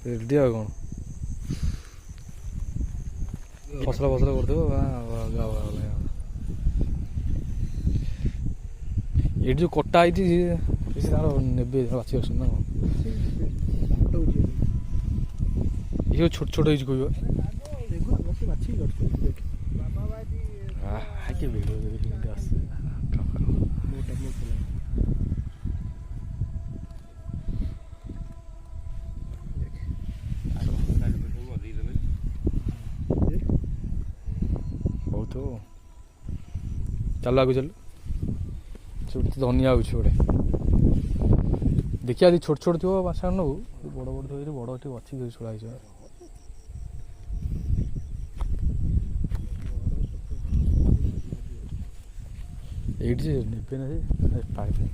Ready ଆଉ କ'ଣ ଫସଲ କରିଦେବ ଏଇଠି ଯେଉଁ କଟା ହେଇଛି ତାର ନେବେ ବାଛି ଆସୁଛନ୍ତି ନା କ'ଣ ଇଏ ଛୋଟ ଛୋଟ ହେଇଛି କହିବ ବହୁତ ଚାଲ ଆଗକୁ ଚାଲ ସେଠି ଧନିଆ ହେଉଛି ଗୋଟେ ଦେଖିବା ଯଦି ଛୋଟ ଛୋଟ ଥିବ ମାଛ ନେବୁ ବଡ଼ ବଡ଼ ଥିବ ବଡ଼ ଏଠି ଅଛି ଛଡ଼ା ହେଇଯିବ ଏଇଠି ଯେ ନେବେ ନା ଯେ ପାଇବେ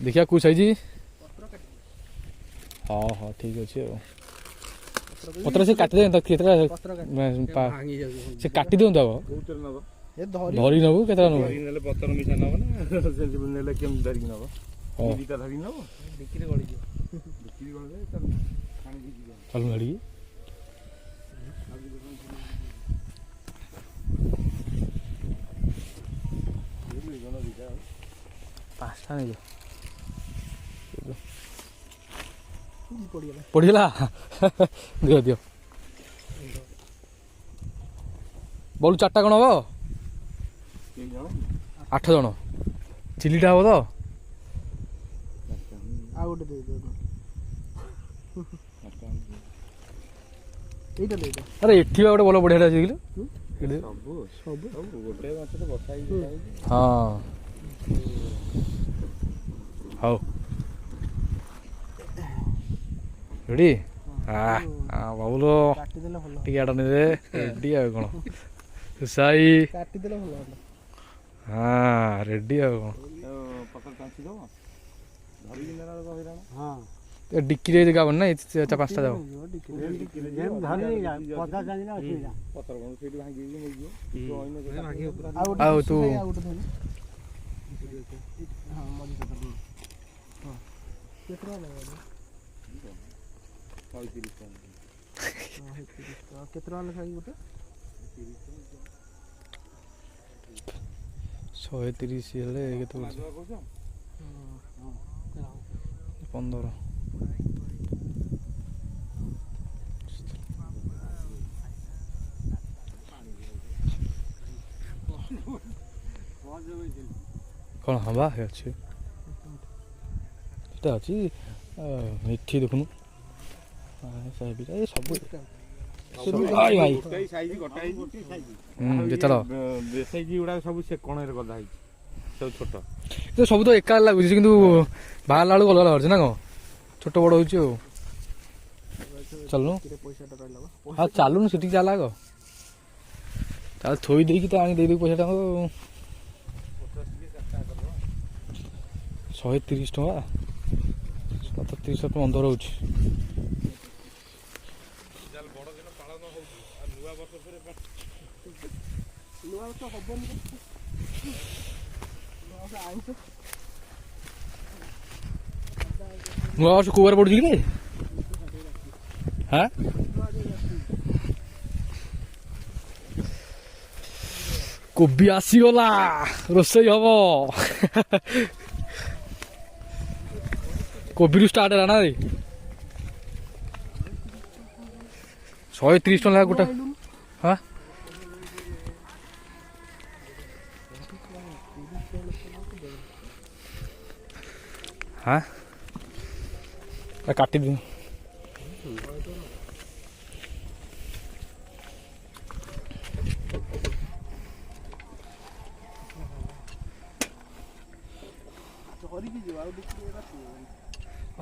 ଦେଖିବା କେଉଁ ସାଇଜ ହଁ ହଁ ଠିକ୍ ଅଛି ଆଉ ପତ୍ର ସେ କାଟିଦିଅନ୍ତୁ କେତେଟା ସେ କାଟି ଦିଅନ୍ତୁ ଆଗ ଧରି ନେବୁ କେତେଟା ନେବୁ ନେଲେ ପତ୍ର ମିଶା ନେବ ନା ନେଲେ କେମିତି ଧରିକି ନେବ ଦିଟା ଧରିକି ନେବ ବିକ୍ରି ଗଳିଯିବ ବିକ୍ରି ଗଳିଲେ ଚାଲୁ ଧରିକି ପାଞ୍ଚଟା ନେଇଯାଅ ପଡ଼ିଗଲା ଦିଅ ଦିଅ ବଳୁ ଚାରିଟା କ'ଣ ହବ 8 ଜଣ ଚିଲିଟା ହବ ତ ଆଉ ଗୋଟେ ଦେଇଦିଅ ଏଇଟା ଦେଇଦିଅ ଆରେ ଏଠି ବା ଗୋଟେ ଭଲ ବଢ଼ିଆଟା ଅଛି ଦେଖିଲୁ ସବୁ ଗୋଟେ ମାଛରେ ବସା ହେଇଛି ହଁ ହଉ ରେଡ଼ି ବାବୁଲ ଟିକେ ଆଟା ନେବେ ରେଡ଼ି ଆଉ କ'ଣ ସାଇ କାଟିଦେଲେ ଭଲ ହଁ ରେଡ଼ି ଆଉ କ'ଣ डिक्की जगह ना 4-5 जाओ आओ तू केतना लिखा गोटे 130 हेले केते 15 कौन हाँ बा अच्छे अच्छी मिठी देखुन सब सब तो एका लगुच कि बाहर बेलू अलग लगे ना कौन छोट बड़ हो चलनु हाँ चलुन सीटी चल आग चल थोई दे दे पैसा 130 टका 37 15 हो नुआ वर्ष कुआर पड़ू कि हाँ कोबी आसीगला रोसई हम कोबी स्टार्ट है ना 130 टका गोटे हाँ हाँ काटी दी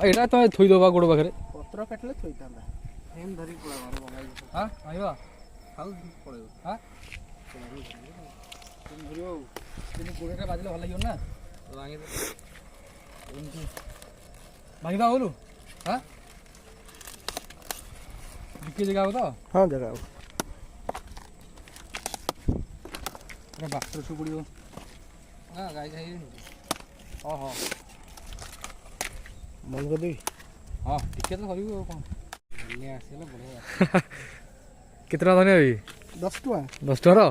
एटा तो थोई दबा गोड़ पाखे पत्र काटले थोई तांदा हेम धरी पळा मारे बंगाई हां आइबा खाउ पळेबो हां तुम धरियो तुम कोड़ेटा बाजले भल लागियो ना भांगी दे भांगी दा बोलू हां बिके जगह हो तो हां जगह हो अरे बास्त्र छु पड़ियो हां गाय गाय ओ हो ବନ୍ଦ କରିଦେବି। ହଁ ଟିକେ ତ କରିବୁ ଆଉ କ'ଣ ଆସିଗଲା ବଢ଼ିଆ। କେତେ ଟଙ୍କା ଧରିବ ଭାଇ? 10 ଟଙ୍କା। 10 ଟଙ୍କାର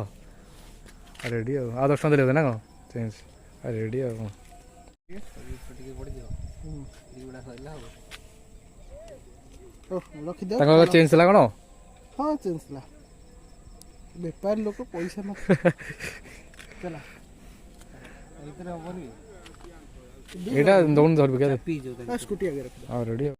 ରେଡ଼ି ଆଉ 10 ଟଙ୍କା ଦେଲେ ନା କ'ଣ ଚେଞ୍ଜ ରେଡ଼ି ଆଉ କ'ଣ ଟିକେ ପଡ଼ିଯିବ ଏଗୁଡ଼ା ସରିଲା ହବ। ରଖିଦିଅ। ତାଙ୍କର ଚେଞ୍ଜ ଥିଲା କ'ଣ? ହଁ ଚେଞ୍ଜ ଥିଲା। ବେପାର ଲୋକ ପଇସା ନ ହେଲା ଏଇଥିରେ ହବନି। ଏଇଟା ଦଉନି ଧରିବୁ ସ୍କୁଟି ଆଗରେ ରେଡ଼ି ଆଉ